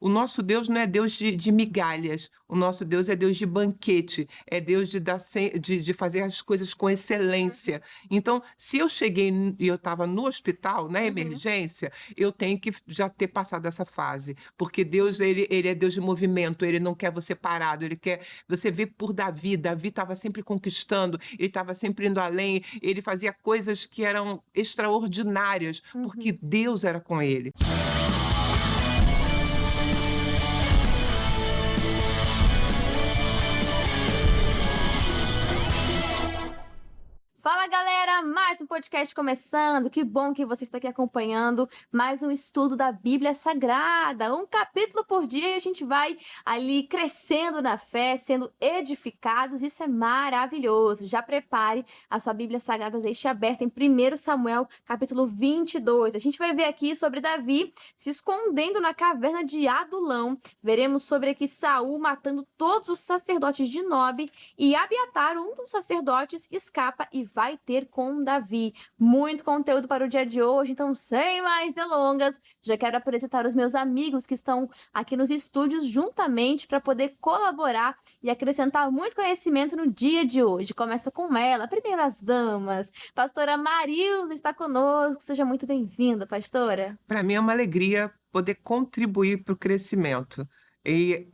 O nosso Deus não é Deus de migalhas, o nosso Deus é Deus de banquete, é Deus de fazer as coisas com excelência. Então, se eu cheguei e eu estava no hospital, na emergência, eu tenho que já ter passado essa fase, porque Deus, ele é Deus de movimento, ele não quer você parado, ele quer você ver por Davi. Davi estava sempre conquistando, ele estava sempre indo além, ele fazia coisas que eram extraordinárias, porque Deus era com ele. Fala, galera! Mais um podcast começando. Que bom que você está aqui acompanhando mais um estudo da Bíblia Sagrada. Um capítulo por dia e a gente vai ali crescendo na fé, sendo edificados. Isso é maravilhoso. Já prepare a sua Bíblia Sagrada, deixe aberta em 1 Samuel, capítulo 22. A gente vai ver aqui sobre Davi se escondendo na caverna de Adulão. Veremos sobre aqui Saul matando todos os sacerdotes de Nob e Abiatar, um dos sacerdotes, escapa e vai ter com Davi. Muito conteúdo para o dia de hoje, então sem mais delongas, já quero apresentar os meus amigos que estão aqui nos estúdios juntamente para poder colaborar e acrescentar muito conhecimento no dia de hoje. Começa com ela, primeiro as damas. Pastora Marilza está conosco, seja muito bem-vinda, pastora. Para mim é uma alegria poder contribuir para o crescimento. E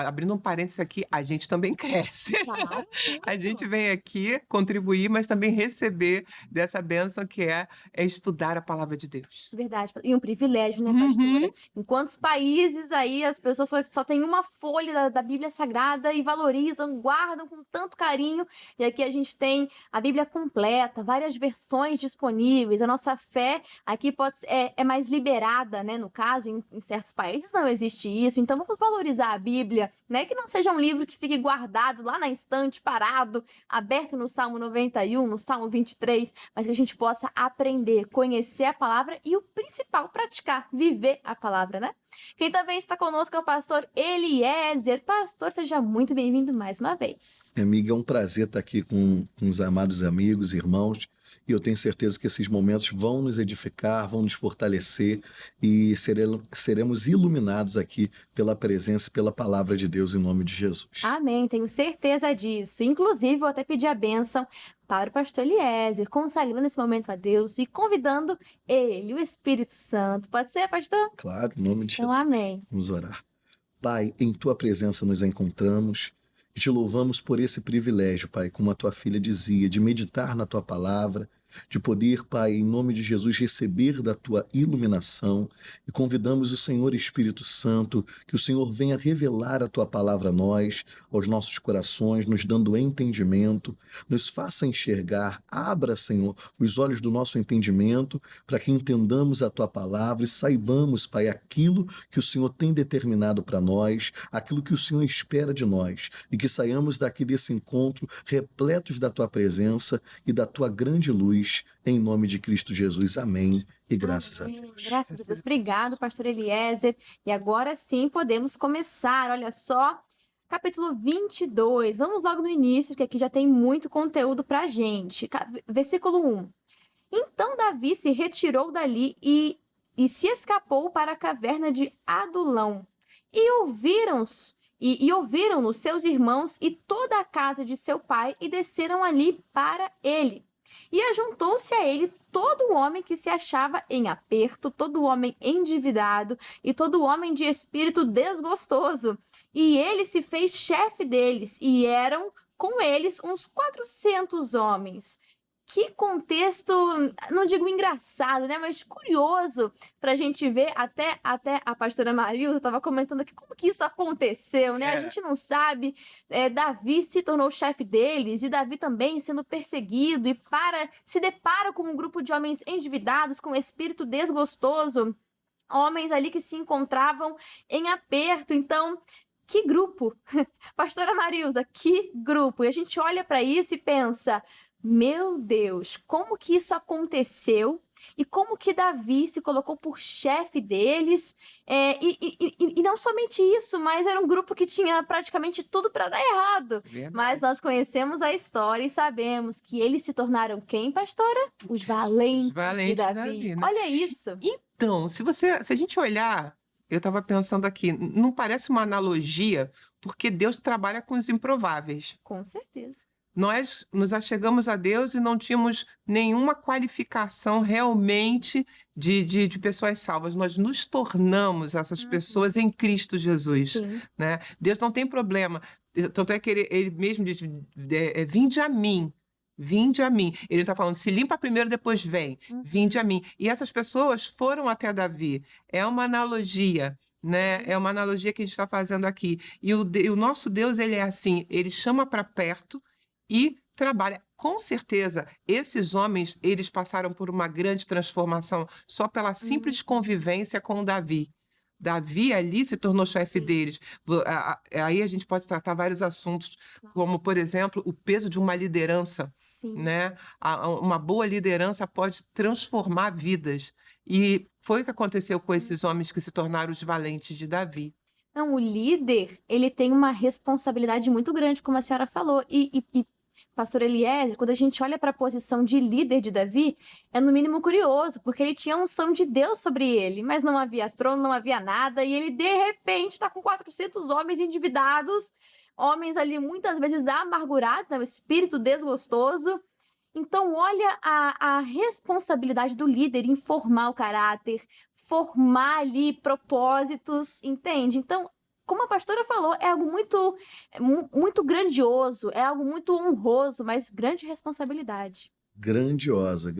abrindo um parênteses aqui, a gente também cresce. Claro. A gente vem aqui contribuir, mas também receber dessa bênção que é estudar a palavra de Deus. Verdade. E um privilégio, né, pastora? Em quantos países aí as pessoas só têm uma folha da Bíblia Sagrada e valorizam, guardam com tanto carinho. E aqui a gente tem a Bíblia completa, várias versões disponíveis. A nossa fé aqui é mais liberada, né? No caso, em certos países não existe isso. Então vamos valorizar a Bíblia, né? Que não seja um livro que fique guardado lá na estante, parado, aberto no Salmo 91, no Salmo 23, mas que a gente possa aprender, conhecer a palavra e o principal, praticar, viver a palavra, né? Quem também está conosco é o pastor Eliezer. Pastor, seja muito bem-vindo mais uma vez. Amiga, é um prazer estar aqui com os amados amigos, irmãos, e eu tenho certeza que esses momentos vão nos edificar, vão nos fortalecer e seremos iluminados aqui pela presença e pela palavra de Deus em nome de Jesus. Amém, tenho certeza disso. Inclusive, vou até pedir a bênção para o pastor Eliezer, consagrando esse momento a Deus e convidando ele, o Espírito Santo. Pode ser, pastor? Claro, em nome de Jesus. Então, amém. Vamos orar. Pai, em Tua presença nos encontramos e te louvamos por esse privilégio, Pai, como a Tua filha dizia, de meditar na Tua palavra, de poder, Pai, em nome de Jesus, receber da Tua iluminação, e convidamos o Senhor Espírito Santo, que o Senhor venha revelar a Tua palavra a nós, aos nossos corações, nos dando entendimento, nos faça enxergar, abra, Senhor, os olhos do nosso entendimento, para que entendamos a Tua palavra e saibamos, Pai, aquilo que o Senhor tem determinado para nós, aquilo que o Senhor espera de nós, e que saiamos daqui desse encontro repletos da Tua presença e da Tua grande luz, em nome de Cristo Jesus. Amém. E graças a Deus. Graças a Deus. Obrigado, pastor Eliezer. E agora sim podemos começar. Olha só, capítulo 22. Vamos logo no início, que aqui já tem muito conteúdo pra gente. Versículo 1. Então Davi se retirou dali e se escapou para a caverna de Adulão. E ouviram-no seus irmãos e toda a casa de seu pai e desceram ali para ele. E ajuntou-se a ele todo homem que se achava em aperto, todo homem endividado e todo homem de espírito desgostoso. E ele se fez chefe deles, e eram com eles uns 400 homens. Que contexto, não digo engraçado, né, mas curioso pra gente ver. Até a pastora Marilza estava comentando aqui como que isso aconteceu, né? A gente não sabe. Davi se tornou chefe deles e Davi também sendo perseguido e se depara com um grupo de homens endividados, com espírito desgostoso, homens ali que se encontravam em aperto. Então, que grupo! Pastora Marilza, que grupo! E a gente olha para isso e pensa: meu Deus, como que isso aconteceu? E como que Davi se colocou por chefe deles? E não somente isso, mas era um grupo que tinha praticamente tudo para dar errado. Verdade. Mas nós conhecemos a história e sabemos que eles se tornaram quem, pastora? Os valentes de Davi. Né? Olha isso. Então, se a gente olhar Eu estava pensando aqui, não parece uma analogia, porque Deus trabalha com os improváveis. Com certeza. Nós nos achegamos a Deus e não tínhamos nenhuma qualificação realmente de pessoas salvas. Nós nos tornamos essas pessoas em Cristo Jesus, Sim. né? Deus não tem problema. Tanto é que ele mesmo diz, vinde a mim. Vinde a mim. Ele está falando, se limpa primeiro, depois vem. Vinde a mim. E essas pessoas foram até Davi. É uma analogia, né? É uma analogia que a gente está fazendo aqui. E o nosso Deus, ele é assim, ele chama para perto e trabalha. Com certeza, esses homens, eles passaram por uma grande transformação só pela simples convivência com Davi. Davi ali se tornou chefe Sim. deles. Aí a gente pode tratar vários assuntos, como, por exemplo, o peso de uma liderança, Sim. né? Uma boa liderança pode transformar vidas. E foi o que aconteceu com esses homens que se tornaram os valentes de Davi. Não, o líder, ele tem uma responsabilidade muito grande, como a senhora falou. E pastor Eliezer, quando a gente olha para a posição de líder de Davi, é no mínimo curioso, porque ele tinha a unção de Deus sobre ele, mas não havia trono, não havia nada, e ele, de repente, está com 400 homens endividados, homens ali muitas vezes amargurados, né, o espírito desgostoso. Então, olha a responsabilidade do líder em formar o caráter, formar ali propósitos, entende? Então, como a pastora falou, é algo muito grandioso, é algo muito honroso, mas grande responsabilidade. Grandiosa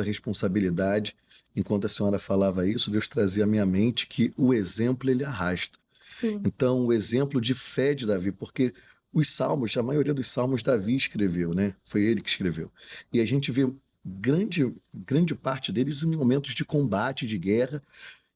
responsabilidade. Enquanto a senhora falava isso, Deus trazia à minha mente que o exemplo ele arrasta. Sim. Então, o exemplo de fé de Davi, porque os salmos, a maioria dos salmos Davi escreveu, né? Foi ele que escreveu. E a gente vê grande parte deles em momentos de combate, de guerra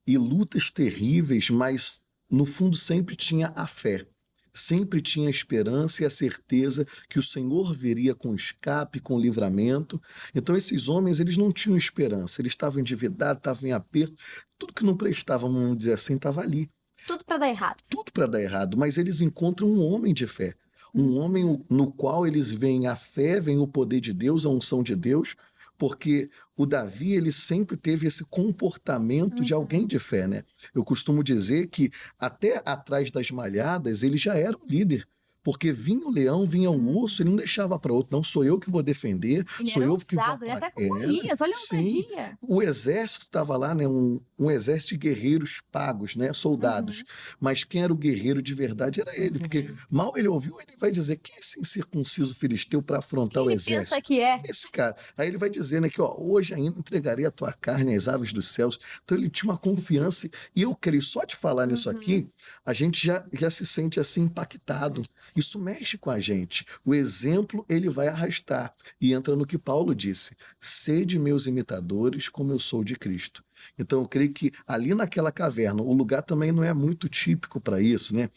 e lutas terríveis, mas no fundo sempre tinha a fé. Sempre tinha a esperança e a certeza que o Senhor viria com escape, com livramento. Então esses homens, eles não tinham esperança, eles estavam endividados, estavam em aperto, tudo que não prestava, vamos dizer assim, estava ali. Tudo para dar errado. Tudo para dar errado, mas eles encontram um homem de fé. Um homem no qual eles veem a fé, veem o poder de Deus, a unção de Deus, porque o Davi, ele sempre teve esse comportamento de alguém de fé, né? Eu costumo dizer que até atrás das malhadas ele já era um líder, porque vinha o leão, vinha o urso, ele não deixava para outro, não, sou eu que vou defender, Ele sou era eu que vou... ousado, ele até com Golias, olha a sim. ousadia. O exército estava lá, né? Um exército de guerreiros pagos, né? Soldados. Mas quem era o guerreiro de verdade era ele. Porque mal ele ouviu, ele vai dizer: quem é esse incircunciso filisteu para afrontar o Ele exército? pensa que é. Esse cara. Aí ele vai dizer, né, que ó, hoje ainda entregarei a tua carne às aves dos céus. Então ele tinha uma confiança. E eu creio, só de falar nisso aqui, a gente já se sente assim impactado. Isso mexe com a gente. O exemplo, ele vai arrastar. E entra no que Paulo disse: sede meus imitadores como eu sou de Cristo. Então eu creio que ali naquela caverna, o lugar também não é muito típico para isso, né?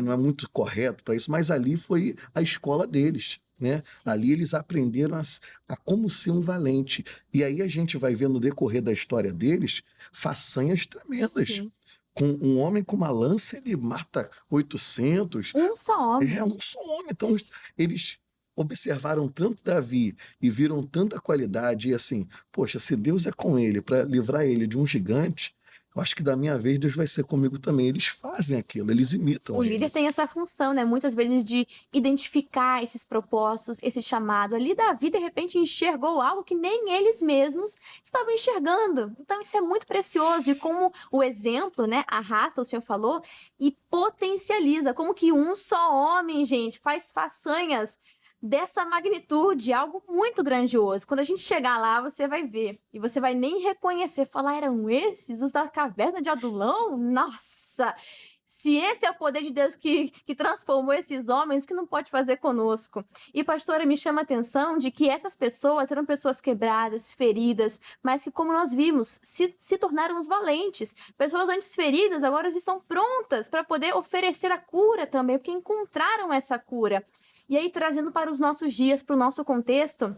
Não é muito correto para isso, mas ali foi a escola deles. Né? Ali eles aprenderam a como ser um valente. E aí a gente vai ver no decorrer da história deles façanhas tremendas. Sim. Com um homem com uma lança, ele mata 800. Um só homem. É um só homem. Então eles observaram tanto Davi e viram tanta qualidade e assim, poxa, se Deus é com ele para livrar ele de um gigante, eu acho que da minha vez Deus vai ser comigo também. Eles fazem aquilo, eles imitam O ele. líder tem essa função, né? Muitas vezes de identificar esses propósitos, esse chamado. Ali Davi, de repente, enxergou algo que nem eles mesmos estavam enxergando. Então, isso é muito precioso. E como o exemplo, né, arrasta, o senhor falou, e potencializa. Como que um só homem, gente, faz façanhas dessa magnitude, algo muito grandioso. Quando a gente chegar lá, você vai ver. E você vai nem reconhecer. Falar, eram esses os da caverna de Adulão? Nossa! Se esse é o poder de Deus que transformou esses homens, o que não pode fazer conosco? E, pastora, me chama a atenção de que essas pessoas eram pessoas quebradas, feridas, mas que, como nós vimos, se tornaram os valentes. Pessoas antes feridas, agora estão prontas para poder oferecer a cura também, porque encontraram essa cura. E aí, trazendo para os nossos dias, para o nosso contexto,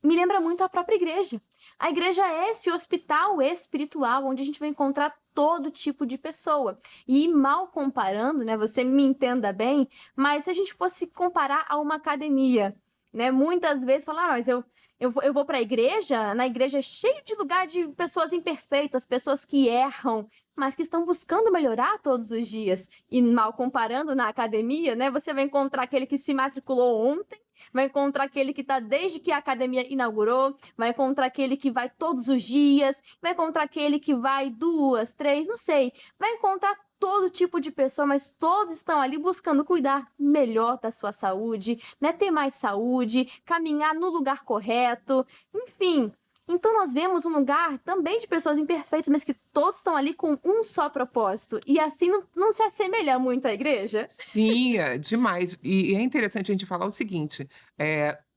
me lembra muito a própria igreja. A igreja é esse hospital espiritual, onde a gente vai encontrar todo tipo de pessoa. E mal comparando, né, você me entenda bem, mas se a gente fosse comparar a uma academia, né, muitas vezes falar, mas eu vou para a igreja, na igreja é cheio de lugar de pessoas imperfeitas, pessoas que erram, mas que estão buscando melhorar todos os dias. E mal comparando na academia, né, você vai encontrar aquele que se matriculou ontem, vai encontrar aquele que está desde que a academia inaugurou, vai encontrar aquele que vai todos os dias, vai encontrar aquele que vai 2, 3, não sei. Vai encontrar todo tipo de pessoa, mas todos estão ali buscando cuidar melhor da sua saúde, né? Ter mais saúde, caminhar no lugar correto, enfim. Então nós vemos um lugar também de pessoas imperfeitas, mas que todos estão ali com um só propósito. E assim não se assemelha muito à igreja? Sim, é demais. E é interessante a gente falar o seguinte: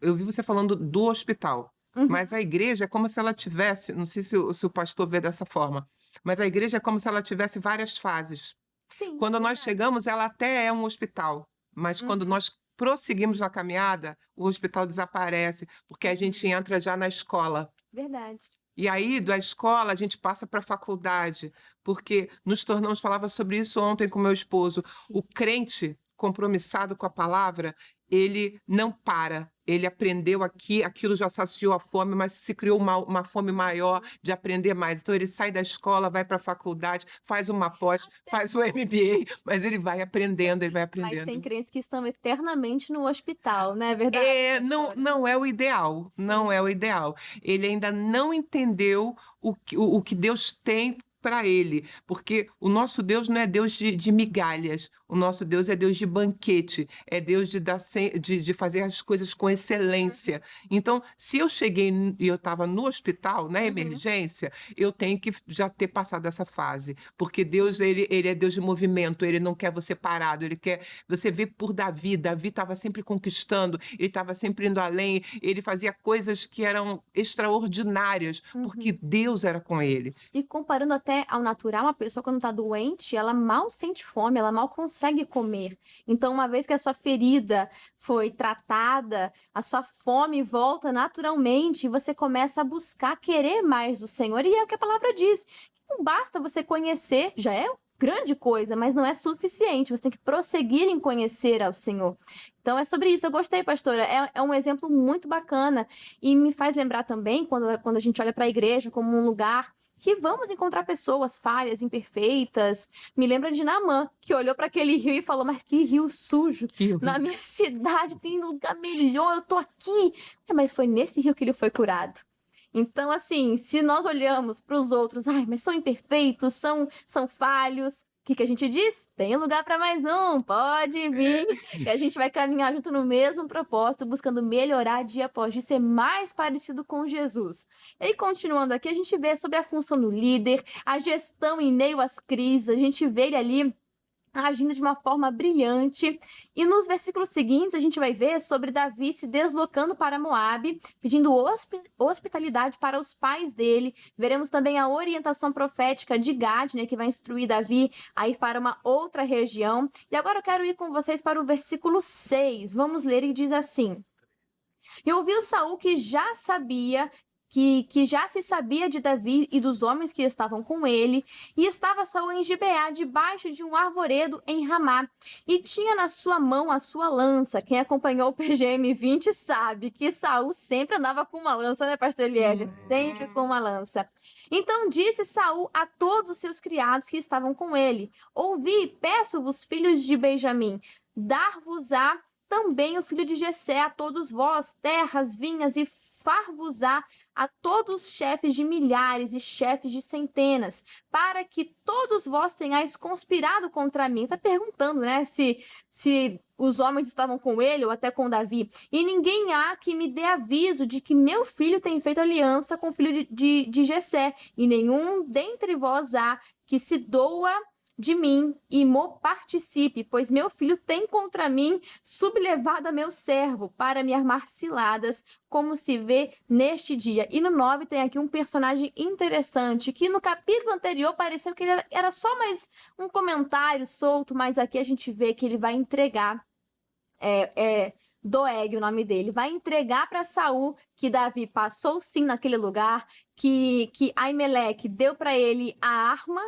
eu vi você falando do hospital, Uhum. mas a igreja é como se ela tivesse, não sei se o pastor vê dessa forma, mas a igreja é como se ela tivesse várias fases. Sim, Quando nós verdade. chegamos, ela até é um hospital, mas quando Uhum. nós prosseguimos na caminhada, o hospital desaparece, porque a gente entra já na escola. Verdade. E aí, da escola, a gente passa para a faculdade, porque nos tornamos, falava sobre isso ontem com meu esposo, Sim. o crente compromissado com a palavra, ele não para. Ele aprendeu aqui, aquilo já saciou a fome, mas se criou uma fome maior de aprender mais. Então, ele sai da escola, vai para a faculdade, faz uma pós, faz o MBA, mas ele vai aprendendo, ele vai Mas tem aprendendo. crentes que estão eternamente no hospital, não é verdade, Não, pastora? não é o ideal, não Sim. é o ideal. Ele ainda não entendeu o que Deus tem para ele, porque o nosso Deus não é Deus de migalhas, o nosso Deus é Deus de banquete, é Deus de fazer as coisas com excelência. Então, se eu cheguei e eu estava no hospital, na Uhum. emergência, eu tenho que já ter passado essa fase, porque Sim. Deus, ele é Deus de movimento, ele não quer você parado, ele quer. Você vê por Davi estava sempre conquistando, ele estava sempre indo além, ele fazia coisas que eram extraordinárias, porque Uhum. Deus era com ele. E comparando até ao natural, uma pessoa quando está doente, ela mal sente fome, ela mal consegue comer. Então, uma vez que a sua ferida foi tratada, a sua fome volta naturalmente e você começa a buscar querer mais do Senhor. E é o que a palavra diz. Não basta você conhecer, já é grande coisa, mas não é suficiente. Você tem que prosseguir em conhecer ao Senhor. Então é sobre isso. Eu gostei, pastora. É um exemplo muito bacana e me faz lembrar também quando a gente olha para a igreja como um lugar que vamos encontrar pessoas falhas, imperfeitas. Me lembra de Naamã, que olhou para aquele rio e falou: mas que rio sujo! Na minha cidade tem lugar melhor, eu tô aqui. Mas foi nesse rio que ele foi curado. Então, assim, se nós olhamos para os outros, ai, mas são imperfeitos, são falhos, o que a gente diz? Tem lugar para mais um, pode vir. E a gente vai caminhar junto no mesmo propósito, buscando melhorar dia após dia, ser mais parecido com Jesus. E aí, continuando aqui, a gente vê sobre a função do líder, a gestão em meio às crises, a gente vê ele ali agindo de uma forma brilhante. E nos versículos seguintes, a gente vai ver sobre Davi se deslocando para Moabe, pedindo hospitalidade para os pais dele. Veremos também a orientação profética de Gad, né, que vai instruir Davi a ir para uma outra região. E agora eu quero ir com vocês para o versículo 6. Vamos ler e diz assim: E ouviu Saul que já sabia que já se sabia de Davi e dos homens que estavam com ele, e estava Saul em Gibeá, debaixo de um arvoredo em Ramá, e tinha na sua mão a sua lança. Quem acompanhou o PGM 20 sabe que Saul sempre andava com uma lança, né, pastor Eliezer? Sempre com uma lança. Então disse Saul a todos os seus criados que estavam com ele: Ouvi, peço-vos, filhos de Benjamim, dar-vos-á também o filho de Jessé, a todos vós, terras, vinhas, e far-vos-á a todos os chefes de milhares e chefes de centenas, para que todos vós tenhais conspirado contra mim. Está perguntando, né, se os homens estavam com ele ou até com Davi. E ninguém há que me dê aviso de que meu filho tem feito aliança com o filho de Jessé, e nenhum dentre vós há que se doa de mim e mo participe, pois meu filho tem contra mim sublevado a meu servo para me armar ciladas, como se vê neste dia. E no 9 tem aqui um personagem interessante, que no capítulo anterior pareceu que ele era só mais um comentário solto, mas aqui a gente vê que ele vai entregar Doeg, o nome dele, vai entregar para Saul que Davi passou sim naquele lugar, que Aimeleque deu para ele a arma,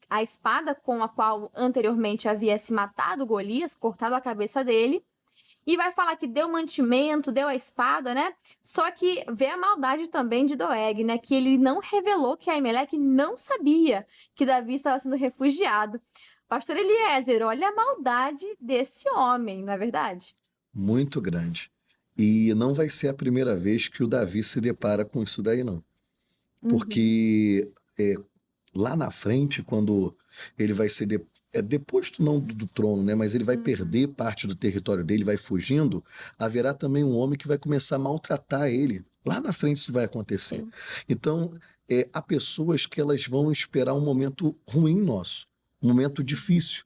a espada com a qual anteriormente havia se matado Golias, cortado a cabeça dele. E vai falar que deu mantimento, deu a espada, né? Só que vê a maldade também de Doeg, né? Que ele não revelou que Aimeleque não sabia que Davi estava sendo refugiado. Pastor Eliezer, olha a maldade desse homem, não é verdade? Muito grande. E não vai ser a primeira vez que o Davi se depara com isso daí, não. Porque lá na frente, quando ele vai ser deposto não do trono, né? Mas ele vai perder parte do território dele, vai fugindo, haverá também um homem que vai começar a maltratar ele. Lá na frente isso vai acontecer. Sim. Então, há pessoas que elas vão esperar um momento ruim nosso, um momento difícil,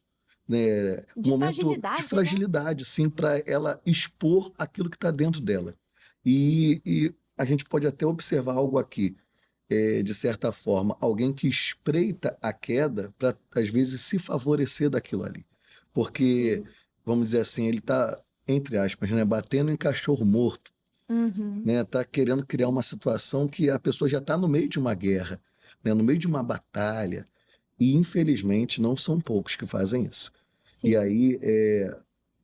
né? De Um momento fragilidade, de né? fragilidade, sim, para ela expor aquilo que está dentro dela. E a gente pode até observar algo aqui. De certa forma, alguém que espreita a queda para, às vezes, se favorecer daquilo ali. Porque, vamos dizer assim, ele está, entre aspas, né, batendo em cachorro morto, né, está querendo criar uma situação que a pessoa já está no meio de uma guerra, né, no meio de uma batalha, e, infelizmente, não são poucos que fazem isso. Sim. E aí,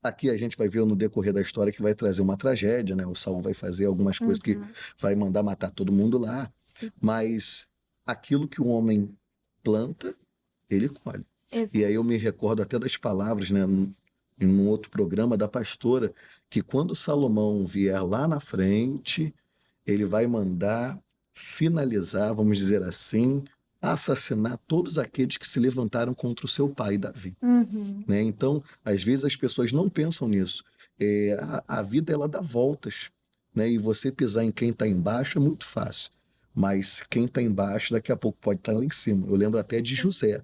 aqui a gente vai ver no decorrer da história que vai trazer uma tragédia, né? O Saul vai fazer algumas coisas que vai mandar matar todo mundo lá, Sim. mas aquilo que o homem planta, ele colhe. Exato. E aí eu me recordo até das palavras, né, em um outro programa da pastora, que quando Salomão vier lá na frente, ele vai mandar finalizar, vamos dizer assim, assassinar todos aqueles que se levantaram contra o seu pai, Davi. Né? Então, às vezes as pessoas não pensam nisso. A vida, ela dá voltas, né? E você pisar em quem está embaixo é muito fácil. Mas quem está embaixo, daqui a pouco pode estar lá em cima. Eu lembro até de José.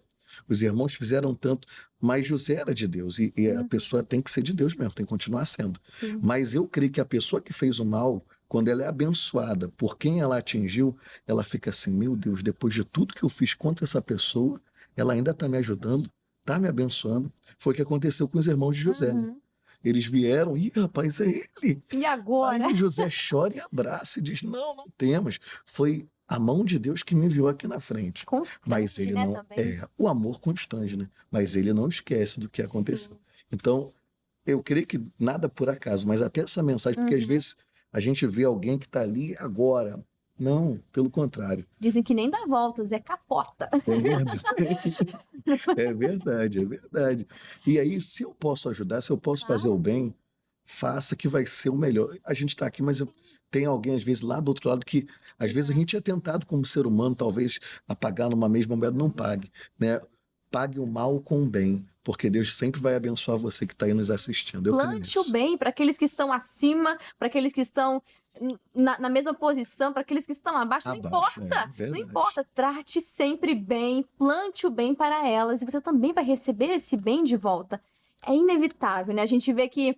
Os irmãos fizeram tanto, mas José era de Deus. E a pessoa tem que ser de Deus mesmo, tem que continuar sendo. Sim. Mas eu creio que a pessoa que fez o mal, quando ela é abençoada por quem ela atingiu, ela fica assim, meu Deus, depois de tudo que eu fiz contra essa pessoa, ela ainda está me ajudando, está me abençoando. Foi o que aconteceu com os irmãos de José, né? Eles vieram, ih, rapaz, é ele. E agora? Aí José chora e abraça e diz, não temos. Foi a mão de Deus que me enviou aqui na frente. Constante, Mas ele né, não também. o amor constante, né? Mas ele não esquece do que aconteceu. Sim. Então, eu creio que nada por acaso, mas até essa mensagem, porque às vezes a gente vê alguém que está ali agora. Não, pelo contrário. Dizem que nem dá voltas, é capota. É verdade. É verdade, é verdade. E aí, se eu posso ajudar, se eu posso fazer o bem, faça que vai ser o melhor. A gente está aqui, mas tem alguém, às vezes, lá do outro lado que, às vezes, a gente é tentado como ser humano, talvez, a pagar numa mesma moeda, não pague, né? Pague o mal com o bem, porque Deus sempre vai abençoar você que está aí nos assistindo. Eu creio Plante o nisso. bem para aqueles que estão acima, para aqueles que estão na mesma posição, para aqueles que estão abaixo. Não Abaixo, importa, não verdade. importa. Trate sempre bem, plante o bem para elas e você também vai receber esse bem de volta. É inevitável, né? A gente vê que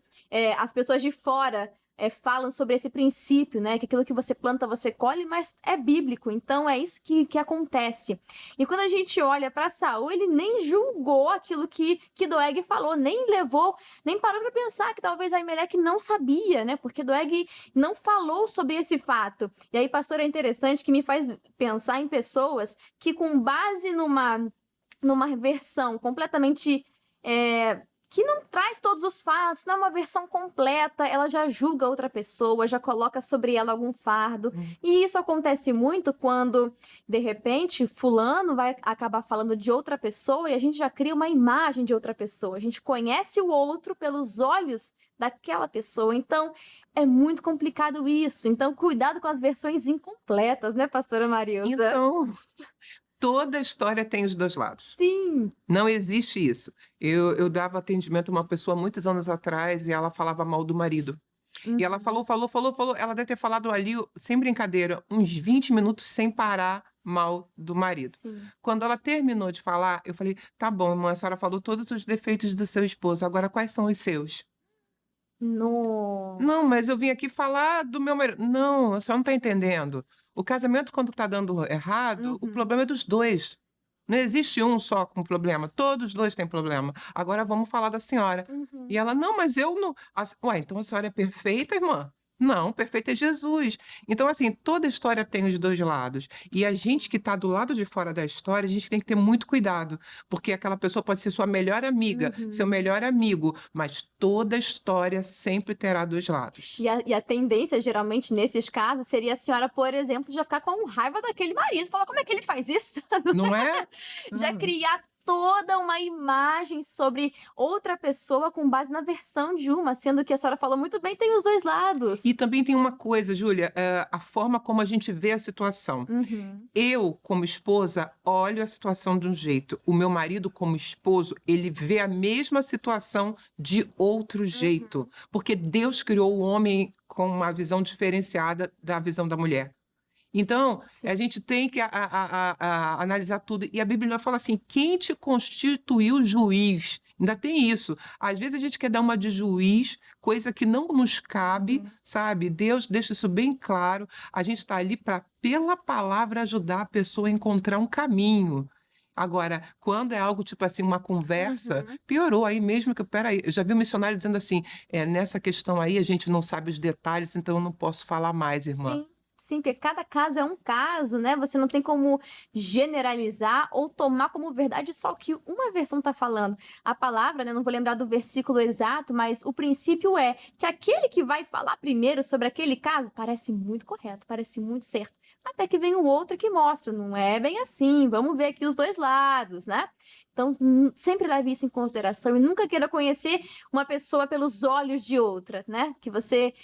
as pessoas de fora falam sobre esse princípio, né? Que aquilo que você planta, você colhe, mas é bíblico. Então, é isso que acontece. E quando a gente olha para Saul, ele nem julgou aquilo que Doeg falou, nem parou para pensar que talvez Aimeleque não sabia, né? Porque Doeg não falou sobre esse fato. E aí, pastor, é interessante que me faz pensar em pessoas que, com base numa versão completamente que não traz todos os fatos, não é uma versão completa, ela já julga outra pessoa, já coloca sobre ela algum fardo. E isso acontece muito quando, de repente, fulano vai acabar falando de outra pessoa e a gente já cria uma imagem de outra pessoa. A gente conhece o outro pelos olhos daquela pessoa. Então, é muito complicado isso. Então, cuidado com as versões incompletas, né, pastora Marilza? Então, toda história tem os dois lados. Sim. Não existe isso. Eu dava atendimento a uma pessoa muitos anos atrás e ela falava mal do marido. E ela falou. Ela deve ter falado ali, sem brincadeira, uns 20 minutos sem parar mal do marido. Sim. Quando ela terminou de falar, eu falei, tá bom, irmã, a senhora falou todos os defeitos do seu esposo, agora quais são os seus? Nossa. Não, mas eu vim aqui falar do meu marido. Não, a senhora não está entendendo. O casamento, quando está dando errado, o problema é dos dois. Não existe um só com problema. Todos os dois têm problema. Agora vamos falar da senhora. E ela, não, mas eu não... Ué, então a senhora é perfeita, irmã? Não, perfeito é Jesus. Então, assim, toda história tem os dois lados. E a gente que está do lado de fora da história, a gente tem que ter muito cuidado, porque aquela pessoa pode ser sua melhor amiga, seu melhor amigo, mas toda história sempre terá dois lados. E a tendência, geralmente, nesses casos, seria a senhora, por exemplo, já ficar com raiva daquele marido. Falar, como é que ele faz isso? Não é? Já criar toda uma imagem sobre outra pessoa com base na versão de uma, sendo que a senhora falou muito bem, tem os dois lados. E também tem uma coisa, Júlia, a forma como a gente vê a situação. Eu, como esposa, olho a situação de um jeito. O meu marido, como esposo, ele vê a mesma situação de outro jeito. Porque Deus criou o homem com uma visão diferenciada da visão da mulher. Então, Sim. a gente tem que analisar tudo. E a Bíblia fala assim: quem te constituiu juiz? Ainda tem isso. Às vezes a gente quer dar uma de juiz, coisa que não nos cabe, sabe? Deus deixa isso bem claro. A gente está ali para, pela palavra, ajudar a pessoa a encontrar um caminho. Agora, quando é algo tipo assim, uma conversa, piorou aí mesmo que, peraí, eu já vi um missionário dizendo assim, nessa questão aí a gente não sabe os detalhes, então eu não posso falar mais, irmã. Sim. Sim, porque cada caso é um caso, né? Você não tem como generalizar ou tomar como verdade só o que uma versão está falando. A palavra, né? Não vou lembrar do versículo exato, mas o princípio é que aquele que vai falar primeiro sobre aquele caso parece muito correto, parece muito certo. Até que vem o outro que mostra, não é bem assim, vamos ver aqui os dois lados, né? Então, sempre leve isso em consideração e nunca queira conhecer uma pessoa pelos olhos de outra, né? Que você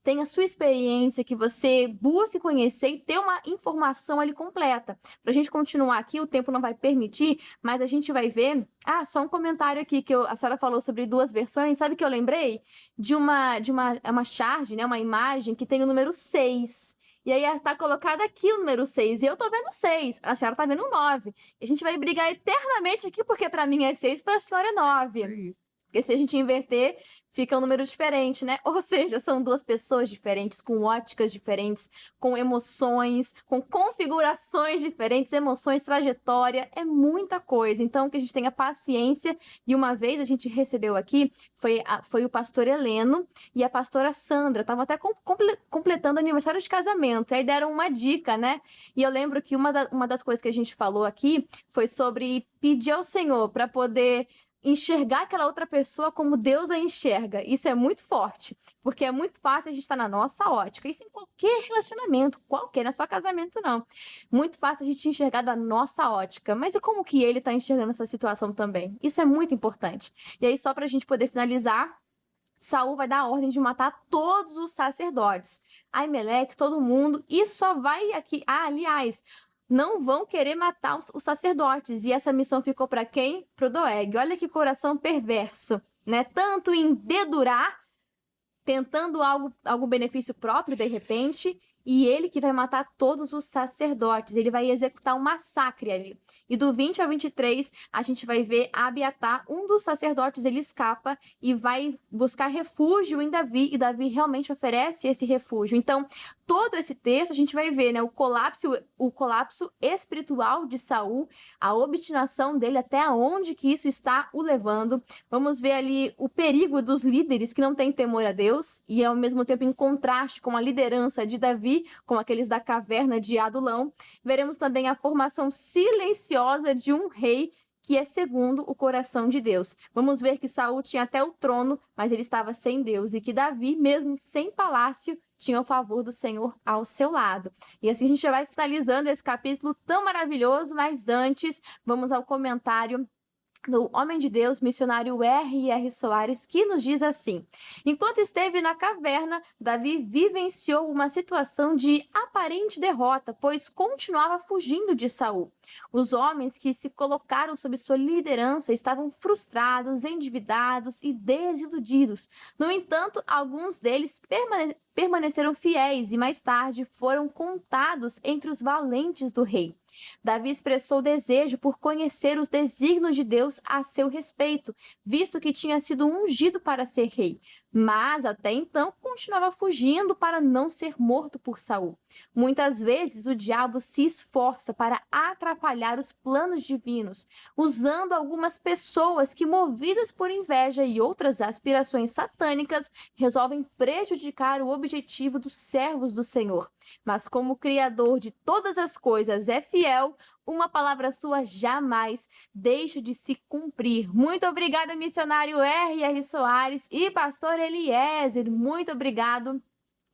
tenha a sua experiência, que você busque conhecer e ter uma informação ali completa. Pra gente continuar aqui, o tempo não vai permitir, mas a gente vai ver... só um comentário aqui, que a senhora falou sobre duas versões, sabe que eu lembrei? De uma charge, né, uma imagem que tem o número 6. E aí tá colocado aqui o número 6, e eu tô vendo 6, a senhora tá vendo 9. E a gente vai brigar eternamente aqui, porque pra mim é 6, pra senhora é 9. Porque se a gente inverter, fica um número diferente, né? Ou seja, são duas pessoas diferentes, com óticas diferentes, com emoções, com configurações diferentes, emoções, trajetória, é muita coisa. Então, que a gente tenha paciência. E uma vez a gente recebeu aqui, foi o pastor Heleno e a pastora Sandra. Estavam até completando aniversário de casamento. E aí deram uma dica, né? E eu lembro que uma das coisas que a gente falou aqui foi sobre pedir ao Senhor para poder enxergar aquela outra pessoa como Deus a enxerga. Isso é muito forte, porque é muito fácil a gente estar na nossa ótica. Isso em qualquer relacionamento, qualquer, não é só casamento, não. Muito fácil a gente enxergar da nossa ótica. Mas e como que ele está enxergando essa situação também? Isso é muito importante. E aí, só para a gente poder finalizar, Saul vai dar a ordem de matar todos os sacerdotes. Aimeleque, todo mundo, e só vai aqui... aliás... não vão querer matar os sacerdotes. E essa missão ficou para quem? Pro Doeg. Olha que coração perverso, né? Tanto em dedurar, tentando algum benefício próprio, de repente, e ele que vai matar todos os sacerdotes. Ele vai executar um massacre ali. E do 20 ao 23, a gente vai ver Abiatar, um dos sacerdotes, ele escapa e vai buscar refúgio em Davi. E Davi realmente oferece esse refúgio. Então, todo esse texto, a gente vai ver, né, o colapso espiritual de Saul, a obstinação dele, até onde que isso está o levando. Vamos ver ali o perigo dos líderes que não têm temor a Deus e, ao mesmo tempo, em contraste com a liderança de Davi, como aqueles da caverna de Adulão. Veremos também a formação silenciosa de um rei que é segundo o coração de Deus. Vamos ver que Saul tinha até o trono, mas ele estava sem Deus, e que Davi, mesmo sem palácio, tinha o favor do Senhor ao seu lado. E assim a gente já vai finalizando esse capítulo tão maravilhoso, mas antes, vamos ao comentário do homem de Deus, missionário R.R. Soares, que nos diz assim: enquanto esteve na caverna, Davi vivenciou uma situação de aparente derrota, pois continuava fugindo de Saul. Os homens que se colocaram sob sua liderança estavam frustrados, endividados e desiludidos. No entanto, alguns deles permaneceram fiéis e mais tarde foram contados entre os valentes do rei. Davi expressou desejo por conhecer os desígnios de Deus a seu respeito, visto que tinha sido ungido para ser rei. mas até então continuava fugindo para não ser morto por Saul. Muitas vezes o diabo se esforça para atrapalhar os planos divinos, usando algumas pessoas que, movidas por inveja e outras aspirações satânicas, resolvem prejudicar o objetivo dos servos do Senhor. Mas como o Criador de todas as coisas é fiel, uma palavra sua jamais deixa de se cumprir. Muito obrigada, missionário R.R. Soares e pastor Eliezer. Muito obrigado.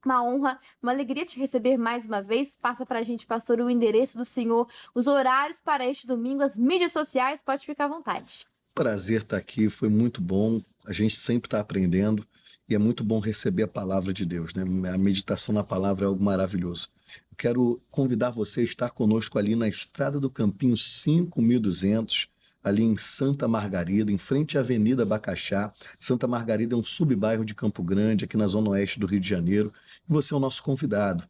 Uma honra, uma alegria te receber mais uma vez. Passa pra gente, pastor, o endereço do senhor, os horários para este domingo, as mídias sociais, pode ficar à vontade. Prazer estar aqui, foi muito bom. A gente sempre está aprendendo e é muito bom receber a palavra de Deus, né? A meditação na palavra é algo maravilhoso. Eu quero convidar você a estar conosco ali na Estrada do Campinho 5200, ali em Santa Margarida, em frente à Avenida Bacaxá. Santa Margarida é um subbairro de Campo Grande, aqui na zona oeste do Rio de Janeiro, e você é o nosso convidado.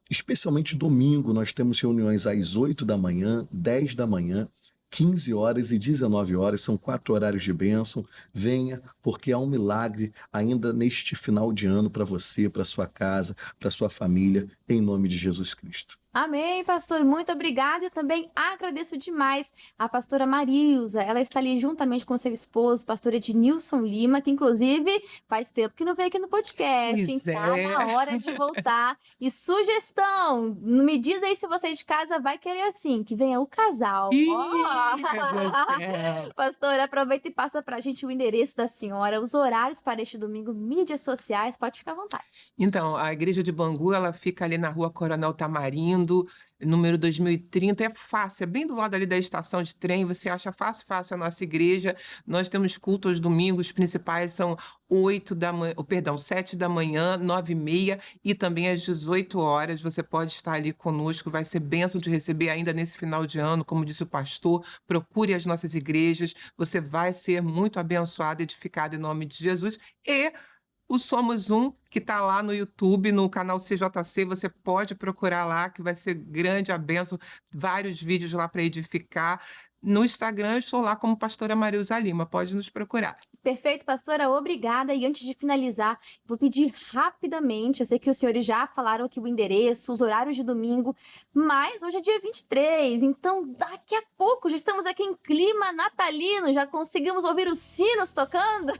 Especialmente domingo, nós temos reuniões às 8 da manhã, 10 da manhã, 15 horas e 19 horas, são 4 horários de bênção. Venha, porque há um milagre ainda neste final de ano para você, para sua casa, para sua família, em nome de Jesus Cristo. Amém, pastor. Muito obrigada. Eu também agradeço demais a pastora Marilza. Ela está ali juntamente com seu esposo, pastor Ednilson Lima, que inclusive faz tempo que não veio aqui no podcast. Pois Então é. é na hora de voltar. E sugestão, me diz aí se você de casa vai querer assim, que venha o casal. Ih, Ó! meu Deus do céu. Pastor, aproveita e passa pra gente o endereço da senhora, os horários para este domingo, mídias sociais, pode ficar à vontade. Então, a igreja de Bangu, ela fica ali na rua Coronel Tamarindo, número 2030. É fácil, é bem do lado ali da estação de trem, você acha fácil a nossa igreja. Nós temos culto aos domingos, os principais são 7 da manhã, 9h30 e também às 18 horas. Você pode estar ali conosco, vai ser bênção de receber ainda nesse final de ano, como disse o pastor. Procure as nossas igrejas, você vai ser muito abençoado, edificado em nome de Jesus. E o Somos Um, que está lá no YouTube, no canal CJC, você pode procurar lá, que vai ser grande a bênção, vários vídeos lá para edificar. No Instagram, eu estou lá como pastora Marilza Lima, pode nos procurar. Perfeito, pastora, obrigada. E antes de finalizar, vou pedir rapidamente, eu sei que os senhores já falaram aqui o endereço, os horários de domingo, mas hoje é dia 23, então daqui a pouco já estamos aqui em clima natalino, já conseguimos ouvir os sinos tocando.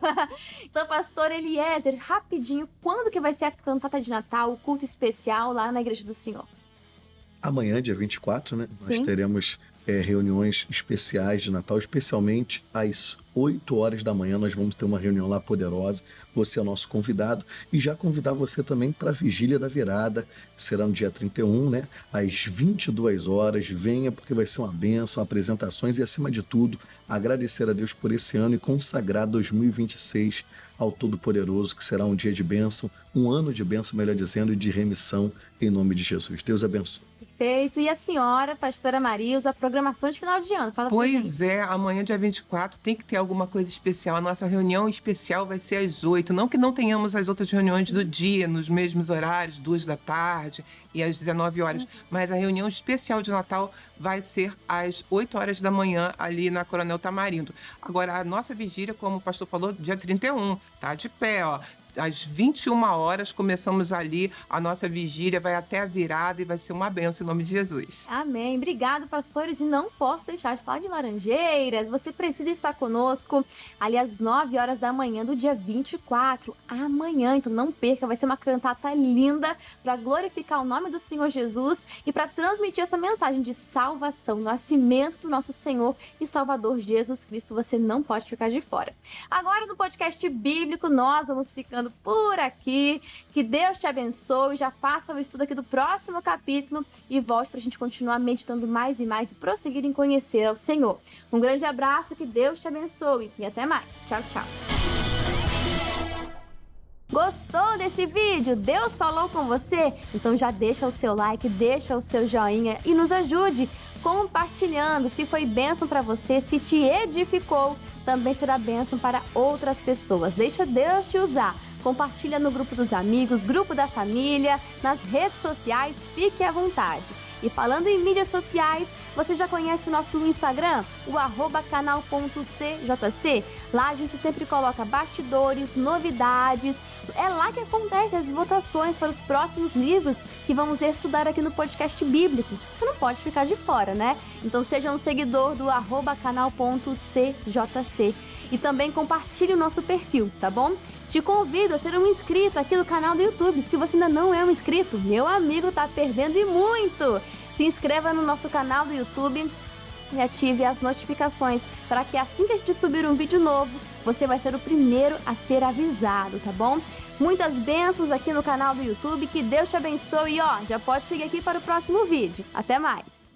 Então, pastor Eliezer, rapidinho, quando que vai ser a cantata de Natal, o culto especial lá na Igreja do Senhor? Amanhã, dia 24, né? Sim. Nós teremos reuniões especiais de Natal, especialmente às 8 horas da manhã. Nós vamos ter uma reunião lá poderosa. Você é o nosso convidado. E já convidar você também para a Vigília da Virada. Será no dia 31, né? Às 22 horas. Venha, porque vai ser uma bênção, apresentações e, acima de tudo, agradecer a Deus por esse ano e consagrar 2026 ao Todo-Poderoso, que será um dia de bênção, um ano de bênção, melhor dizendo, e de remissão, em nome de Jesus. Deus abençoe. Perfeito. E a senhora, pastora Marilza, a programação de final de ano, fala pra gente. Pois é, amanhã, dia 24, tem que ter alguma coisa especial. A nossa reunião especial vai ser às 8. Não que não tenhamos as outras reuniões do dia, nos mesmos horários, 2 da tarde e às 19 horas. Mas a reunião especial de Natal vai ser às 8 horas da manhã, ali na Coronel Tamarindo. Agora, a nossa vigília, como o pastor falou, dia 31, tá de pé, ó. Às 21 horas, começamos ali a nossa vigília, vai até a virada e vai ser uma bênção em nome de Jesus. Amém. Obrigado, pastores. E não posso deixar de falar de Laranjeiras. Você precisa estar conosco ali às 9 horas da manhã do dia 24, amanhã. Então não perca, vai ser uma cantata linda para glorificar o nome do Senhor Jesus e para transmitir essa mensagem de salvação, nascimento do nosso Senhor e Salvador Jesus Cristo. Você não pode ficar de fora. Agora no podcast bíblico, nós vamos ficando por aqui. Que Deus te abençoe. Já faça o estudo aqui do próximo capítulo e volte para a gente continuar meditando mais e mais e prosseguir em conhecer ao Senhor. Um grande abraço, que Deus te abençoe e até mais. Tchau, tchau. Gostou desse vídeo? Deus falou com você? Então já deixa o seu like, deixa o seu joinha e nos ajude compartilhando. Se foi bênção para você, se te edificou, também será bênção para outras pessoas. Deixa Deus te usar. Compartilha no grupo dos amigos, grupo da família, nas redes sociais, fique à vontade. E falando em mídias sociais, você já conhece o nosso Instagram? O @canal.cjc. Lá a gente sempre coloca bastidores, novidades. É lá que acontecem as votações para os próximos livros que vamos estudar aqui no podcast bíblico. Você não pode ficar de fora, né? Então seja um seguidor do @canal.cjc. E também compartilhe o nosso perfil, tá bom? Te convido a ser um inscrito aqui do canal do YouTube. Se você ainda não é um inscrito, meu amigo, tá perdendo e muito! Se inscreva no nosso canal do YouTube e ative as notificações para que assim que a gente subir um vídeo novo, você vai ser o primeiro a ser avisado, tá bom? Muitas bênçãos aqui no canal do YouTube, que Deus te abençoe e já pode seguir aqui para o próximo vídeo. Até mais!